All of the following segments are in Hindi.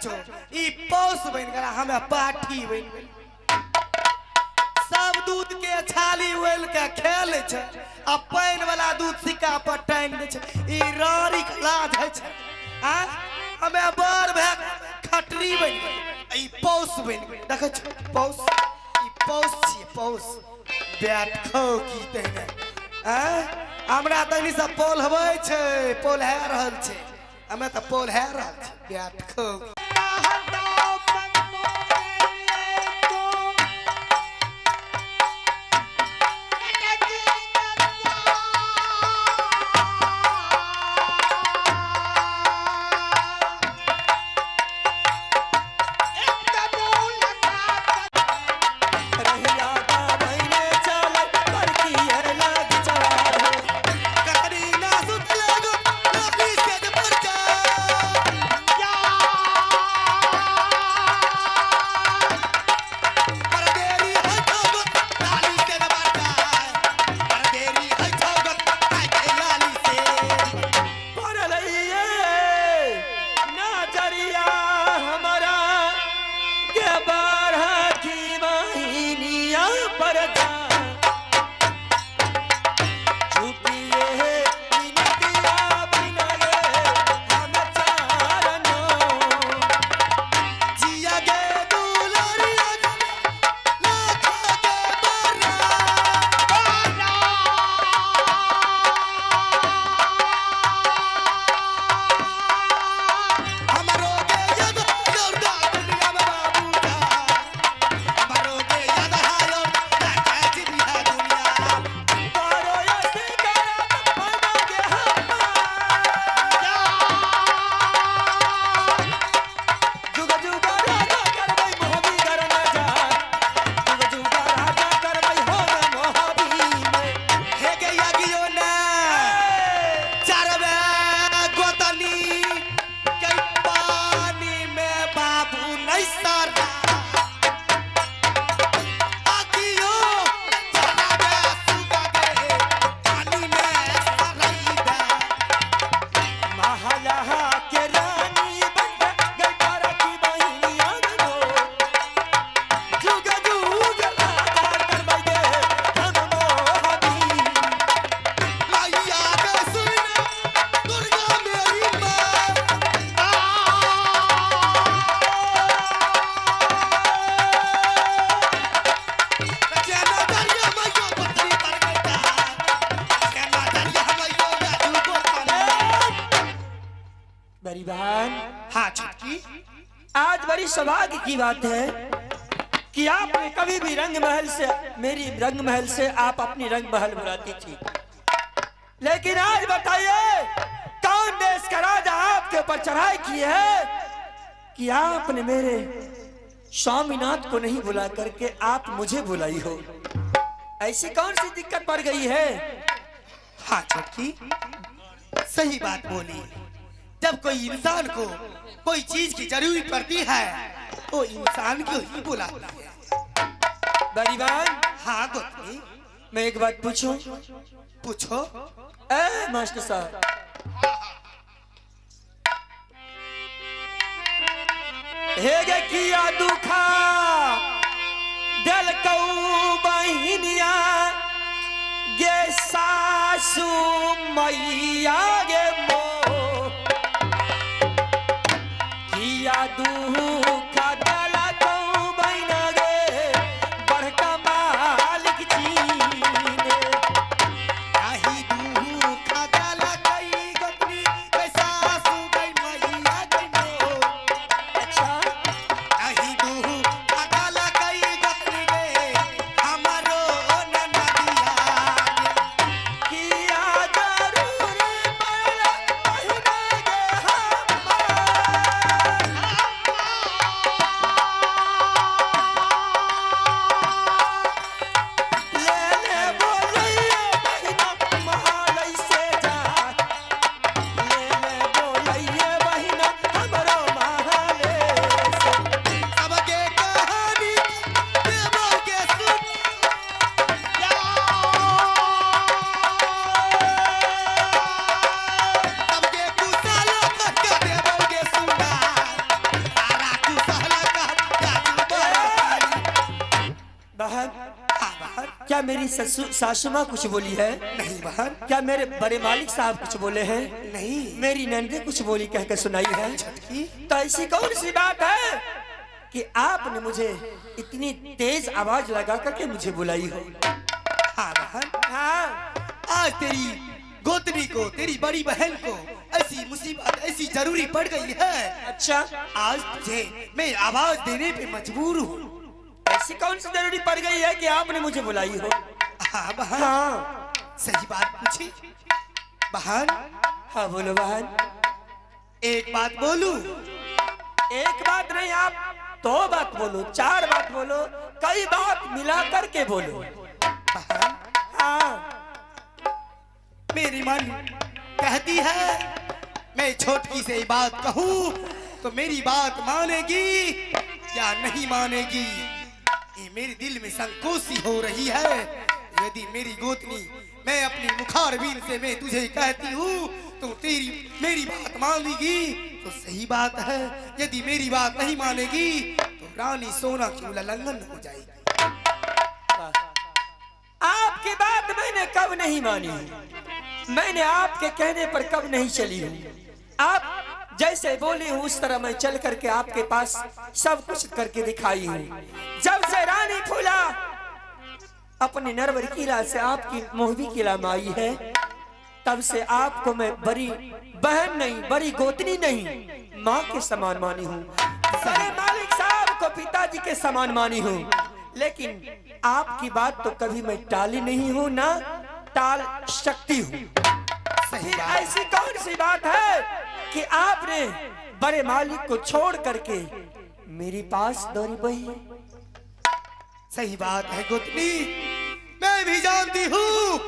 छो ई पौस बन गया हमें पाठी बन गई सब दूध के छाली उल के खेल छे आ पानी वाला दूध सिक्का पर टांग दे छे ई रारी लाज है छे आ हमें बार भे खटरी बन गई ई पौस बन गई देख छो पौस ई पौस छी पौस बैठ खो की तने आ हमरा तनी सब पोल हवे छे पोल है रहल छे हमें त पोल है रहल छे बैठ खो हाँ छुटकी आज बड़ी सौभाग्य की बात है कि आपने कभी भी रंग महल से मेरी रंग महल से आप अपनी रंग महल बुलाती थी, लेकिन आज बताइए कौन देश का राजा आपके ऊपर चढ़ाई की है कि आपने मेरे स्वामीनाथ को नहीं बुला करके आप मुझे बुलाई हो। ऐसी कौन सी दिक्कत पड़ गई है? हाँ छुटकी सही बात बोली। जब कोई इंसान को कोई चीज की जरूरत पड़ती है तो इंसान को ही बुलाता है। बरीबान, हाँ गोतनी, मैं एक बात पूछूं? पूछो। मास्टर साहब, हेगे किया दुखा दिल को बहिनिया गे सासू मैया गे मो किया दुखा दिल को बहिना गे बड़का मालिक जी ने आही दुखा दिल कई गोतनी गे सासू गई मैया गई मो। अच्छा, आही दुखा दिल कई गोतनी गे हमारो ननदिया किया जरूर पड़ा बहिना गे क्या मेरी सासू माँ कुछ बोली है? नहीं बहन। क्या मेरे बड़े मालिक साहब कुछ बोले हैं? नहीं। मेरी नंदे कुछ बोली कहकर सुनाई है? छटकी। तो ऐसी कौन सी बात है कि आपने मुझे इतनी तेज आवाज लगा करके मुझे बुलाई हो? हाँ बहन। हाँ, आज तेरी गोतनी को, तेरी बड़ी बहन को ऐसी मुसीबत, ऐसी जरूरी पड़ गई है। अच्छा, आज तुझे मैं आवाज देने पे मजबूर हूँ। ऐसी कौन सी जरूरी पड़ गई है कि आपने मुझे बुलाई हो? हाँ बहन। हाँ, सही बात पूछी बहन। हाँ बोलो बहन। एक बात बोलूं? एक बात नहीं, आप 2 बात बोलो, 4 बात बोलो, कई बात मिला करके बोलो। बहन, हाँ, मेरी मन कहती है मैं छोटकी से बात कहूं तो मेरी बात मानेगी या नहीं मानेगी, ये मेरे दिल में संकोच सी हो रही है। यदि मेरी गोतनी, मैं अपनी मुखारबीन से मैं तुझे कहती हूँ तो तेरी मेरी बात मानेगी तो सही बात है, यदि मेरी बात नहीं मानेगी तो रानी सोना की उल्लंघन हो जाएगी। आपकी बात मैंने कब नहीं मानी, मैंने आपके कहने पर कब नहीं चली हूँ। आप जैसे बोली हूँ उस तरह मैं चल करके आपके पास सब कुछ करके दिखाई हूँ। जब से रानी फूला अपने नरवर किला से आपकी मोहबी किला में आई है, तब से आपको मैं बड़ी बहन नहीं, बड़ी गोतनी नहीं, माँ के समान मानी हूँ। बड़े मालिक साहब को पिताजी के समान मानी हूँ, लेकिन आपकी बात तो कभी मैं टाली नहीं हूँ, ना टाल सकती हूँ। फिर ऐसी कौन सी बात है कि आपने बड़े मालिक को छोड़ करके मेरे पास दौड़ी बही? सही बात है गोतनी, मैं भी जानती हूँ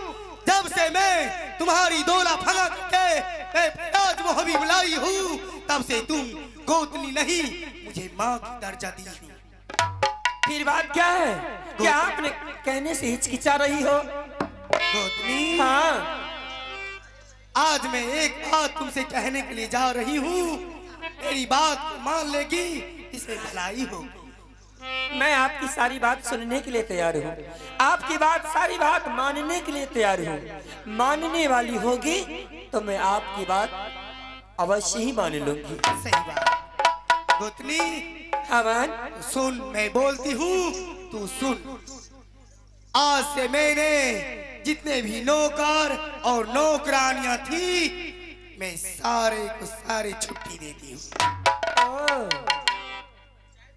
जब से मैं तुम्हारी डोला फंगा करके मैं ताज मोहबी बुलाई हूँ तब से तुम गोतनी नहीं मुझे माँ की दर्जा दी है। फिर बात क्या है? क्या आपने कहने से हिचकिचा रही हो? गोतनी, हाँ, आज मैं एक बात तुमसे कहने के लिए जा रही हूँ, मेरी बात को मान लेगी इसे भलाई होगी। मैं आपकी सारी बात सुनने के लिए तैयार हूँ, आपकी बात सारी बात मानने के लिए तैयार हूँ। मानने वाली होगी तो मैं आपकी बात अवश्य ही मान लूंगी। सही बात गोतनी। अमन, सुन, मैं बोलती हूँ तू सुन। आज से मैंने जितने भी नौकर और नौकरानियां थी मैं सारे को सारे छुट्टी दे दी हूँ।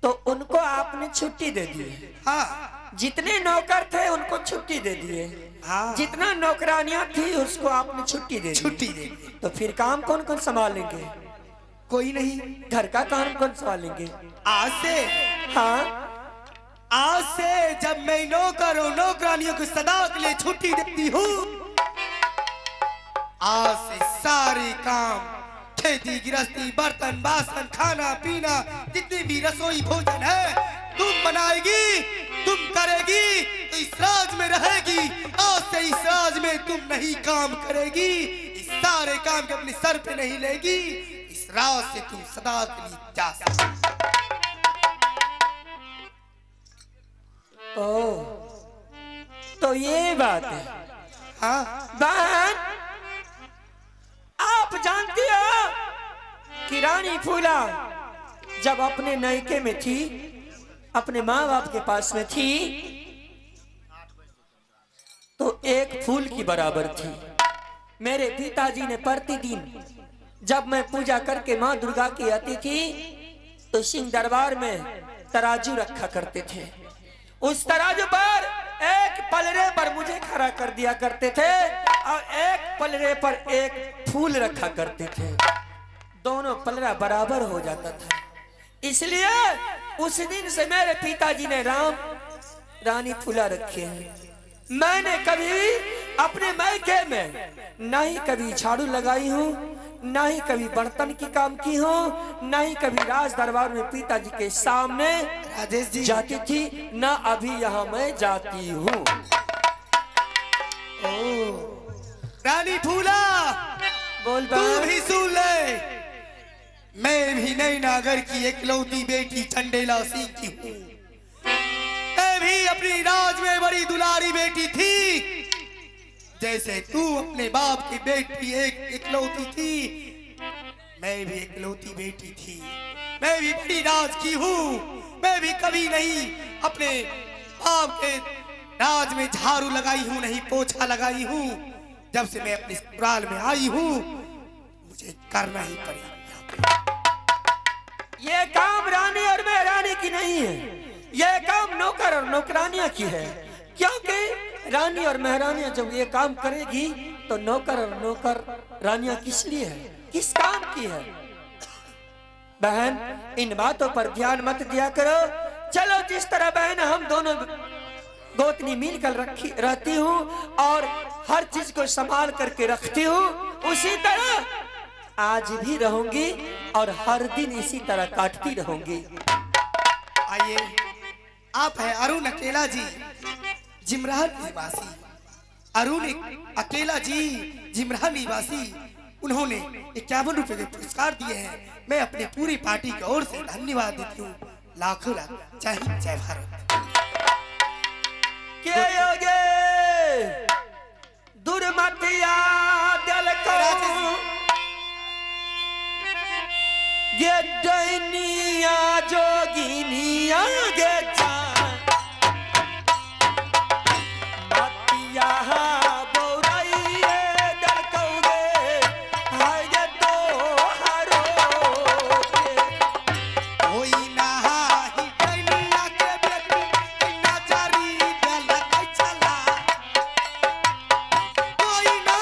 तो उनको आपने छुट्टी दे दी? हाँ। जितने नौकर थे उनको छुट्टी दे दिए? हाँ। जितना नौकरानियां थी उसको आपने छुट्टी दे दी? छुट्टी दे दी। तो फिर काम कौन कौन संभालेंगे? कोई नहीं। घर का काम कौन संभालेंगे? आज से? हाँ, आज से जब मैं नौकर और नौकरानियों को सदा के लिए छुट्टी देती हूँ, आज से सारे काम, खेती गृहस्थी, बर्तन बासन, खाना पीना, जितनी भी रसोई भोजन है तुम बनाएगी, तुम करेगी, तो इस राज में रहेगी। आज से इस राज में तुम नहीं काम करेगी, इस सारे काम के अपने सर पे नहीं लेगी, इस राज से तुम सदा के लिए जा सकती। तो ये बात है। हाँ बहन, आप जानती हो कि रानी फूला जब अपने नयके में थी, अपने माँ बाप के पास में थी, तो एक फूल की बराबर थी। मेरे पिताजी ने प्रतिदिन जब मैं पूजा करके माँ दुर्गा की आती थी तो सिंह दरबार में तराजू रखा करते थे। उस तराजू पर एक पलड़े पर मुझे खड़ा कर दिया करते थे और एक पलड़े पर एक फूल रखा करते थे। दोनों पलड़ा बराबर हो जाता था। इसलिए उस दिन से मेरे पिताजी ने रानी फूला रखे हैं। मैंने कभी अपने मायके में ना ही कभी झाड़ू लगाई हूँ, ना ही कभी बर्तन की काम की हूँ, ना ही कभी राज दरबार में पिताजी के सामने राजेश जी जाती थी, ना अभी यहाँ मैं जाती हूँ। रानी फूला, बोल तू भी सुन ले, मैं भी नई नागर की एकलौती बेटी चंडेला सिंह की हूँ। मैं भी अपनी राज में बड़ी दुलारी बेटी थी। जैसे तू अपने बाप की बेटी एक इकलौती थी, मैं भी इकलौती बेटी थी। मैं भी बड़ी राज की हूँ। मैं भी कभी नहीं अपने बाप के राज में झाड़ू लगाई हूँ, नहीं पोछा लगाई हूँ। जब से मैं अपने ससुराल में आई हूँ मुझे करना ही पड़ेगा। ये काम रानी और महारानी की नहीं है, ये काम नौकर और नौकरानियां की है। क्योंकि रानी और महारानियां जब ये काम करेगी तो नौकर और नौकर रानियां किस लिए है, किस काम की है? बहन, इन बातों पर ध्यान मत दिया करो। चलो, जिस तरह बहन हम दोनों गोतनी मिलकर रहती हूँ और हर चीज को संभाल करके रखती हूँ, उसी तरह आज भी रहूंगी और हर दिन इसी तरह काटती रहूंगी। आइए, आप है अरुण अकेला जी, जिमरान निवासी। अरुण अकेला जी, जिमरान निवासी। उन्होंने 51 रुपए के पुरस्कार दिए हैं। मैं अपने पूरी पार्टी की ओर से धन्यवाद देती हूँ। लाखों लाख जय हिंद, जय भारत। के योगे दुर्मतिया दल को गे दैनिया जोगिनिया गे जान मतिया बोराइए दल को गे हाय गे तो हरो के कोई ना ही दैनिया के बेटी नजरी गलत चला। कोई ना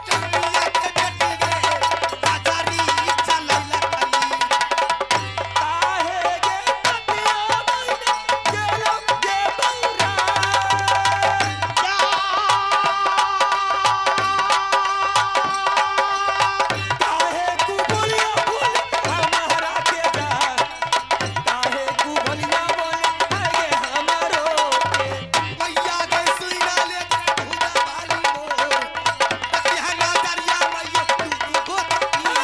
दैनिया के बेटी नजरी चला लकली। काहे गे पतिया बन गे लोग गे बौरा काहे कु बोलिया बोल हमारा के जा काहे कु बोलिया बोल आए हमारो के मैया के सुइना ले भूला वाली मोर बतिया ना दरिया मैया तू गोतनी।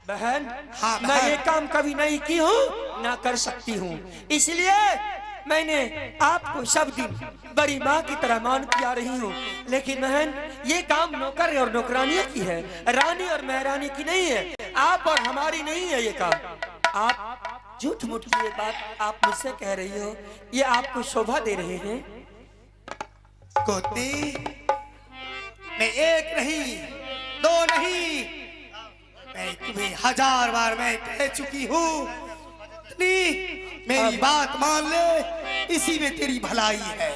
बहन, हाँ, मैं बहन। ये काम कभी नहीं की हूँ, ना कर सकती हूँ। इसलिए मैंने आपको सब दिन बड़ी माँ की तरह मान के आ रही हूँ। लेकिन बहन, ये काम नौकर और नौकरानियों की है, रानी और महारानी की नहीं है। आप और हमारी नहीं है ये काम। आप झूठ मूठ की ये बात आप मुझसे कह रही हो, ये आपको शोभा दे रहे हैं। गोती, मैं एक नहीं, दो नहीं, मैं तुम्हें 1000 बार मैं कह चुकी हूँ। मेरी बात मान ले, इसी में तेरी भलाई है।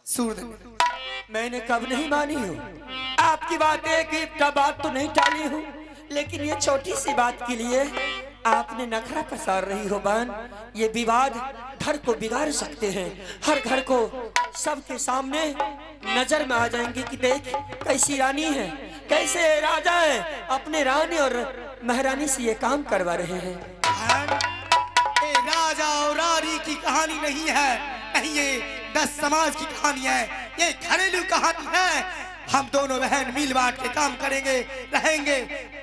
सूरज, मैंने कब नहीं मानी हूँ आपकी बात। एक बात तो नहीं टाली हूँ, लेकिन ये छोटी सी बात के लिए आपने नखरा पसार रही हो बहन। ये विवाद घर को बिगाड़ सकते हैं। हर घर को सबके सामने नजर में आ जाएंगे कि देख कैसी रानी है, कैसे राजा है, अपने रानी और महारानी से ये काम करवा रहे हैं। ये राजा और रानी की कहानी नहीं है, नहीं, ये 10 समाज की कहानी है, ये घरेलू कहानी है। हम दोनों बहन मिल बांट के काम करेंगे, रहेंगे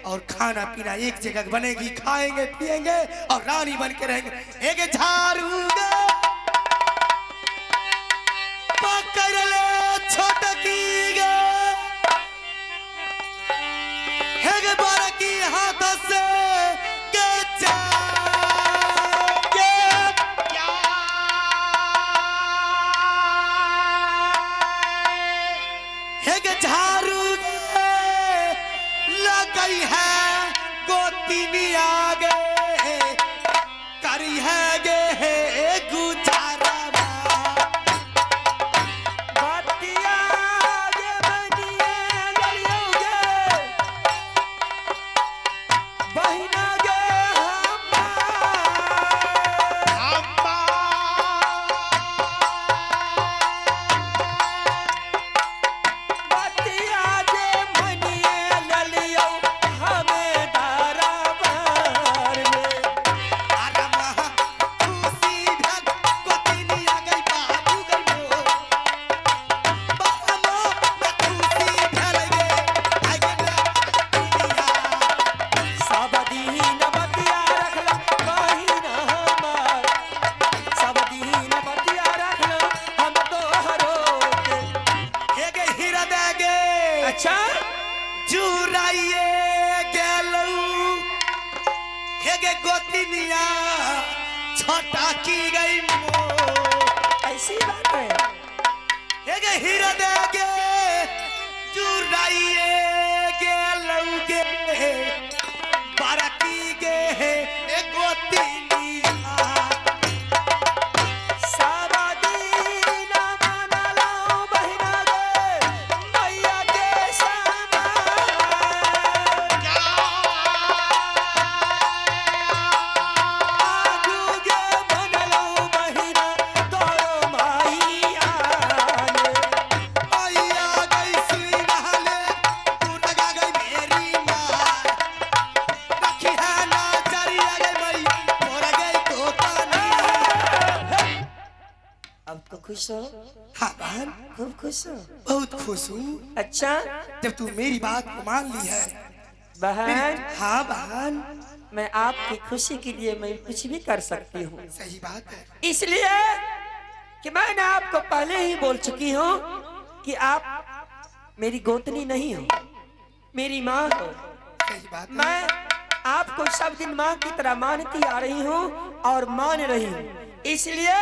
और खाना पीना एक जगह बनेगी, खाएंगे पिएंगे और रानी बन के रहेंगे। एक झाड़ूगा पकड़ ले छोटकी गे, एक बार की हाथों से झाड़ू लगई है गोती आगे करी है गे गुजारा बातिया गे बनिए लड़ियोगे बहिना गे बातिया गे बनिए ललियो हमें दरबार में आरा महा खुशी भग गोती आ गई बाबू गई मो बाबा मैं खुशी भल गे आ गई साबदीन हे गे गोतिनिया छोटा की गई मोर। ऐसी बात है। हे गे हीरा दे गे चुराइए गे लौगे बाराती गे ए गोतिनिया। खुश हो? हाँ बहन, खूब खुश हो? बहुत खुश हूँ। अच्छा, जब तू मेरी बात को मान ली है बहन। हाँ बहन, मैं आपकी खुशी के लिए मैं कुछ भी कर सकती हूँ। सही बात है। इसलिए कि मैंने आपको पहले ही बोल चुकी हूँ कि आप मेरी गोतनी नहीं हो, मेरी माँ हो। सही बात है। मैं आपको सब दिन माँ की तरह मानती आ रही हूँ और मान रही हूँ। इसलिए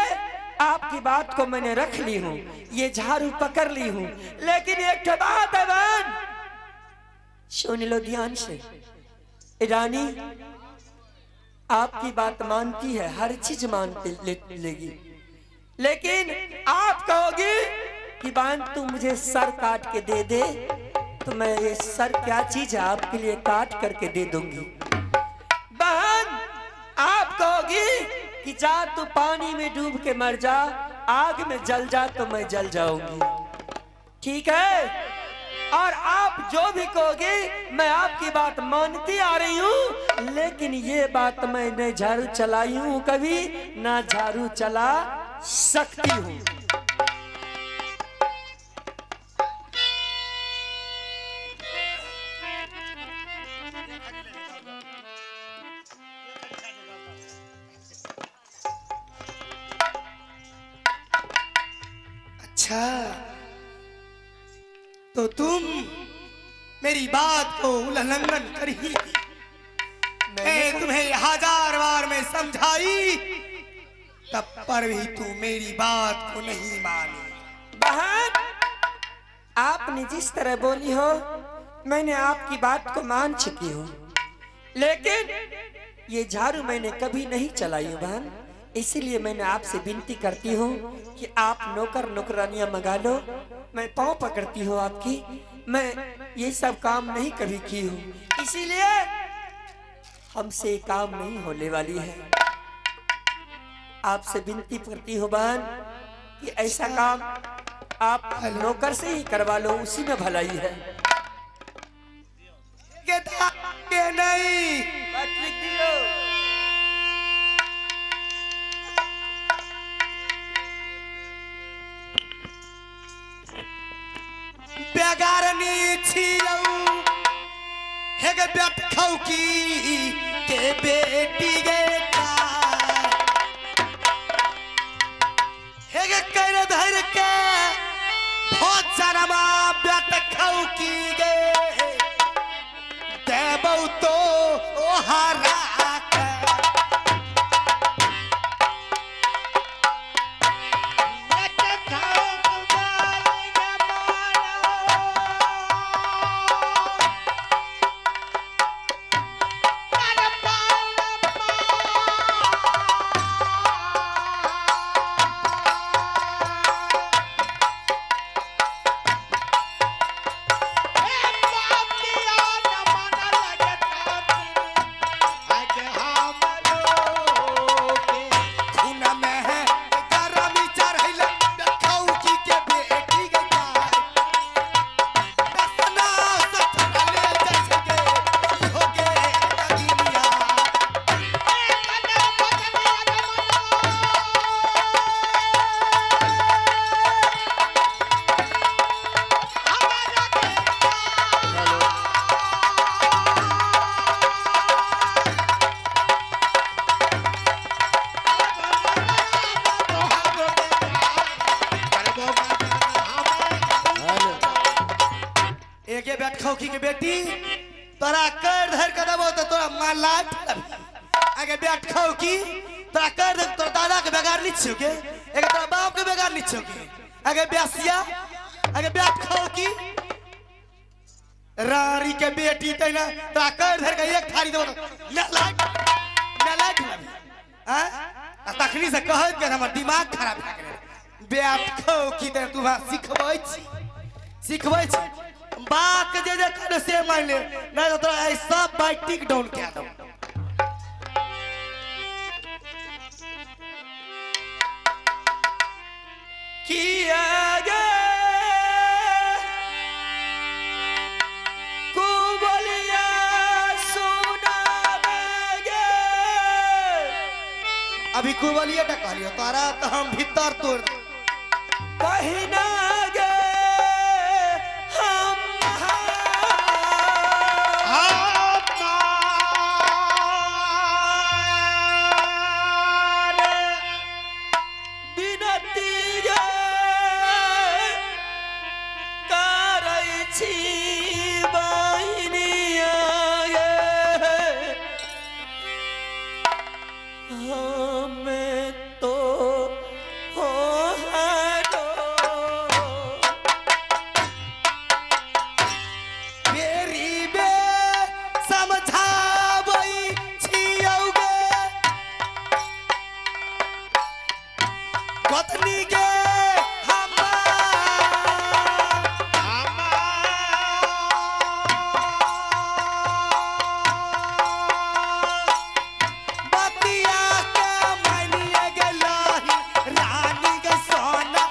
आपकी बात को मैंने रख ली हूँ, ये झाड़ू पकड़ ली हूँ। लेकिन एक बात है बहन, सुन लो ध्यान से। रानी आपकी बात मानती है, हर चीज मानती लेगी, लेकिन आप कहोगी कि बहन तू मुझे सर काट के दे दे, तो मैं ये सर क्या चीज है आपके लिए काट करके दे दूंगी। बहन आप कहोगी कि जा तू पानी में डूब के मर जा, आग में जल जा तो मैं जल जाऊंगी, ठीक है। और आप जो भी कहोगे मैं आपकी बात मानती आ रही हूँ, लेकिन ये बात मैं न झाड़ू चलाई हूँ कभी, ना झाड़ू चला सकती हूँ। अच्छा, तो तुम मेरी बात को उल्लंघन कर ही, मैं तुम्हें 1000 बार में समझाई, तब पर भी तू मेरी बात को नहीं मानी। बहन आपने जिस तरह बोली हो मैंने आपकी बात को मान चुकी हूँ, लेकिन ये झाड़ू मैंने कभी नहीं चलाई हूँ बहन। इसीलिए मैंने आपसे विनती करती हूँ कि आप नौकर नौकरानियां मंगा लो, मैं पाँव पकड़ती हूँ आपकी, मैं ये सब काम नहीं कभी की हूँ, इसीलिए हमसे काम नहीं होने वाली है। आपसे विनती करती हूँ बहन कि ऐसा काम आप नौकर से ही करवा लो, उसी में भलाई है। के नहीं बेगारनी छियौ हे गे बेट खौकी के बेटी गे हे गे कर धर के बहुत शर्मा बेट खौकी गे देबौ तो ओ हारा खौकी के बेटी तोरा कर धर कदम हो तो तोरा मार लाट आगे बैठ खाओ की तोरा कर दे तोर दादा के बेगार नहीं छोगे एक तोरा बाप के बेगार नहीं छोगे आगे ब्यासिया आगे बैठ खाओ की रारी के बेटी तैना तोरा कर धर के एक थारी देबो ना लाग हैं तखनी से कहत के हमर दिमाग खराब भ गेल बैठ खाओ की त तू सिखबै छी बात के जे करे से मान ले नहीं तो तोरा ऐसा बाइक टिक डाउन के दो किया गे कुबलिया सुनाबेगे अभी कुबलिया टा कहलियो तारा तो हम भीतर तोड़ पहिना गे हम बिनती गे करै छी बहिनिया गे हमें तो हो हारो मेरी बे समझाबै छियौगे गोतनी के बतिया के मानिए गेलाही रानी के सोना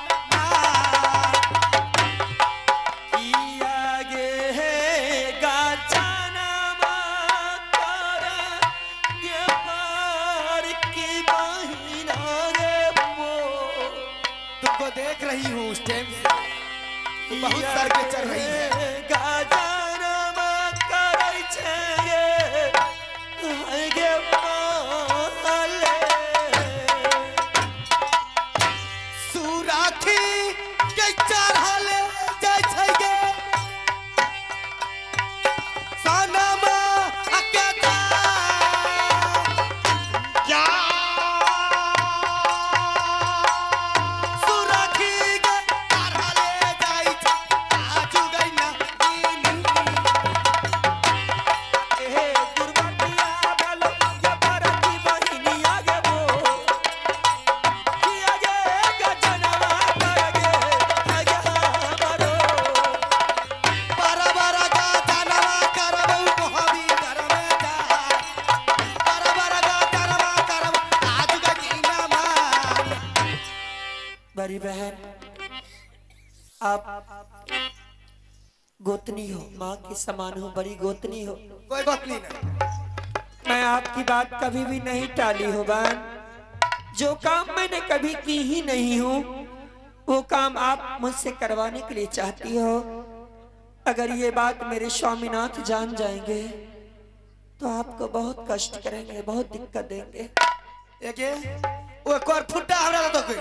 किया गे गाजनमा कर गे पार की बहिना गे मो तुमको देख रही हूँ उस टाइम से तुम बहुत सर पे चढ़ रही है गाजनमा करै छै गे माले सुराखी के चढ़ल जाय छै गे सनमा अकेला क्या सुराखी के चढ़ल जाय छै आजू गइना हे दुर्गतिया भलो गे बरकी बहिनिया गे मो किया गे गजनवा कर गे हमरो बराबर गा जानवा करबौ मोहबी घर में जा बराबर गा जानवा करबौ आजू गइना मान बड़ी बहन आप गोतनी हो माँ के समान हो बड़ी गोतनी हो कोई बात नहीं ना मैं आपकी बात कभी भी नहीं टाली हूँ बहन जो काम मैंने कभी की ही नहीं हूँ वो काम आप मुझसे करवाने के लिए चाहती हो अगर ये बात मेरे स्वामीनाथ जान जाएंगे तो आपको बहुत कष्ट करेंगे बहुत दिक्कत देंगे एके ओ कोर फुट्टा हमरा तो कोई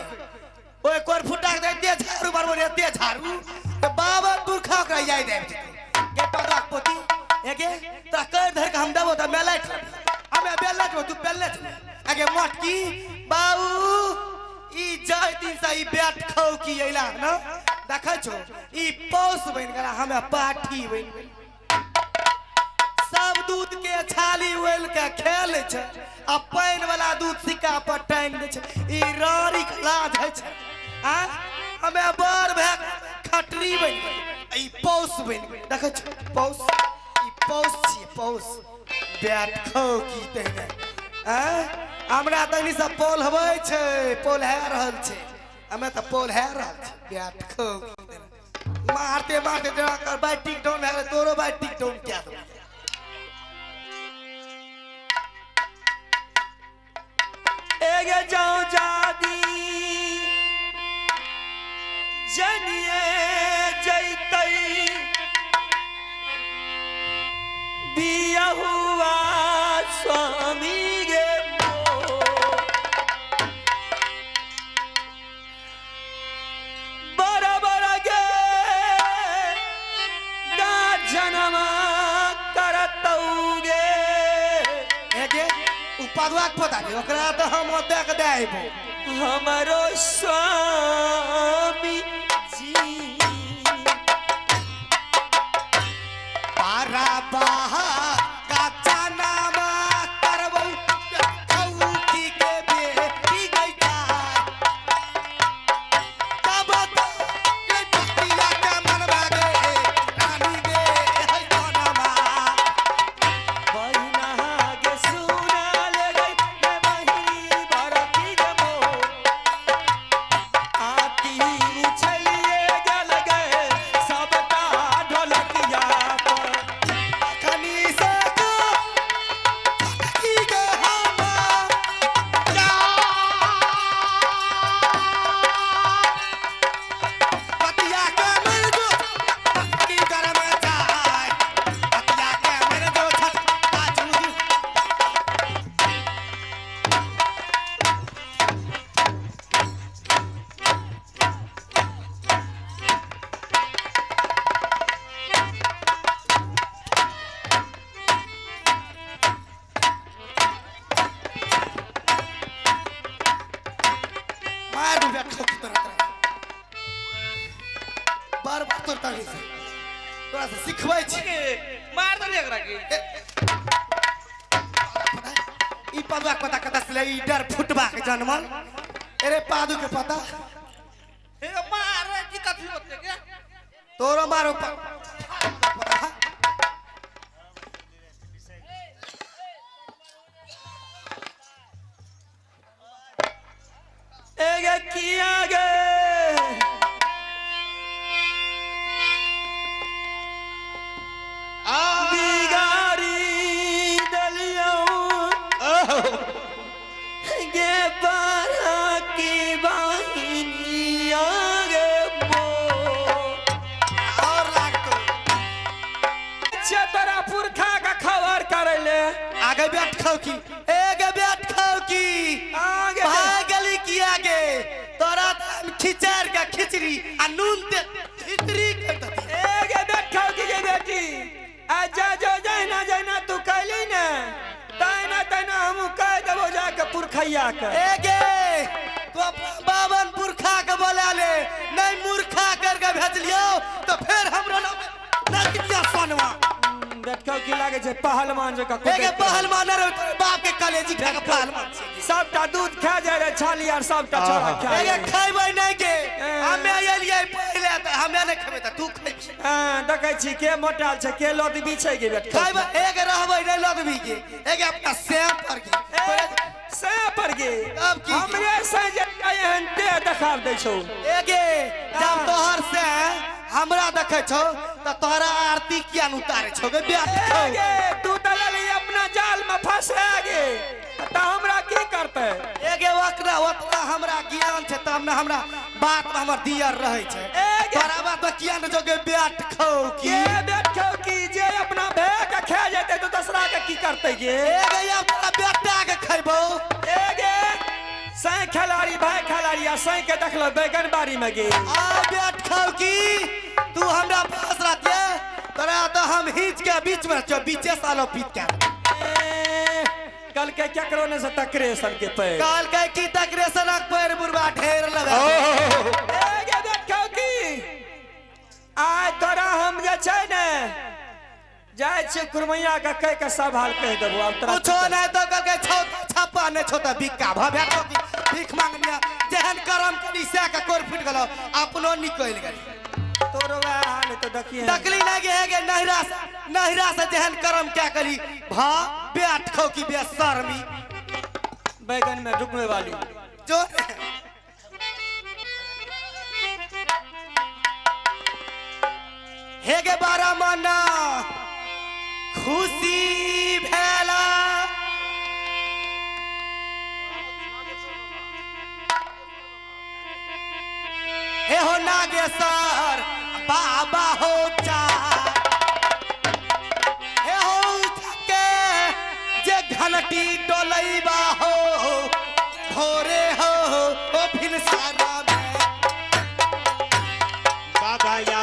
ओ कोर फुट्टा के दे झाड़ू मारबो रे दे झाड़ू तो बाबा पुरखा ओकरा जाय दे के पदा पोती एके त कर धर के हम देबो त मेलाट हमें बेलाट तू बेलाट आगे मटकी बाऊ ई जाय दिन से ई बैठ खाओ की एला ना देखै छो ई पौस बन गेला हमें पाठी बन गेल सब दूध के छाली उल के खेल छै आ पानी वाला दूध सिक्का पर टांग दे छै ई रारी के लाज है छै आ हमें बार भे खटरी बन गेल ई पौस बन गेल देखै छ पौस ई पौस छी पौस बैठ खाओ की तहने आ हमरा तनी से पोल हबै छै पोल है रहल छै हमें त पोल है रहल छै बैठ खाओ की तहने मारते मारते जरा कर बाइक टिक डाउन है तोरो बाइक टिक डाउन क्या दो एगे जाओ जादी जनिए जैतई बिया हुआ स्वामी गे मो बराबर गे गाजनमा करतौगे एगे उ पदवा के पता नहीं ओकरा तो हम देख दे आइबो हमारो स्वामी जी पारा बाहा काचा नामा करबो कौकी के बेटी गईता तब तो ये दुनिया का मन भागे रानी गे है कोनमा बहिना के सुना ले गई मैं वही बरती जमो आती उछलिए गल गए सबका ढोलकिया पर कनी से को की गे हम या पतिया के मन जो की घर में जाए पतिया के मन जो छत काजू मार दूं बैठो की तरह बार बार तो तभी से थोड़ा सा सिखवाई छी मार दे एकरा के ई पदवा के पता कता से ई डर फुटबा के जन्मल अरे पादू के पता हे मार की कथी होते के तोरो मारो एगे किया गे बिगाड़ी दलियो गे बारा की वाहिनी आगे मो और लाग तो चतरा पुरखा का खबर करे ले आगे बैठ खाओ की एगे बैठ खाओ की आगे भागली की आगे तोरा तो खिचड़ का खिचड़ी आ नून ते खिचड़ी कर दती एगे बैठो की गे बेटी आजा जो जाना जाना तू कहली ना ताना ताना हम कह देबो जाके पुरखैया के एगे तो अपना बावन पुरखा के बोला ले नहीं मूर्खा करके भेज लियो तो फिर हमरो ना कितना सोनवा बैठो की लागे छे पहलवान जका एगे पहलवान रे बाप के कलेजी खा के पहलवान छी सबटा दूध खा जाय रे छाली आर सबटा छोरा खा एगे खाइबै नहीं के हमे एलियै पहले त हमे नहीं खेबै त तू खै हां देखै छी के मोटाल छे के लोट बिछै गे बैठो खाइबै एगे रहबै नहीं लदबी के एगे अपना सैम पर के से पर गे अब की हमरे से जे एहन दे देखाव दै छौ एगे जब तोहर से हमरा देखे छौ त तोहरा आरती किया न उतारे छौ गे ब्याह गे तू त लली अपना जाल में फंसा गे त हमरा की करते एगे वकरा ओतना हमरा ज्ञान छै तब न हमरा बात में हमर दियर रहै छै एगे तोरा बात में किया न जो गे ब्याह खौ की के बैठो की जे अपना भे के खा जेते तो दूसरा के की करते गे एगे अपना बेटा के खैबौ एगे सै खिलाड़ी भाई खिलाड़ी आ सै के देखलो बैगन बाड़ी में गे आ बैठ खौ की तू हमरा पास रहते तोरा तो हम हिच के बीच में छौ बीचे सालो पीत के कल के केकरो ने से टकरे सन के पे काल के की तकरेसन पैर बुरबा ढेर लगा एगे देखो की आज तोरा हम जे छै ने जाय छी कुरमैया के कह के सब हाल कह देबो अब तोरा कुछो नहीं तो कल के छौ छापा नहीं छौ त बिक्का भ भेटो की भीख मांगनिया जेहन करम करी से के कोर फुट गेलो अपनो निकल गेली तोरो हाल तो देखिए तकली लगे है के नहिरा से जेहन करम क्या करी भा बैठ खौ की बेशर्मी बैगन में डूबने वाली जो हे गे बारा मना खुशी भेला हे हो नागेश्वर बाबा हो जा हे हो के जे घंटी डोलैबा हो भोरे हो ओ फिर सारा में बाबा या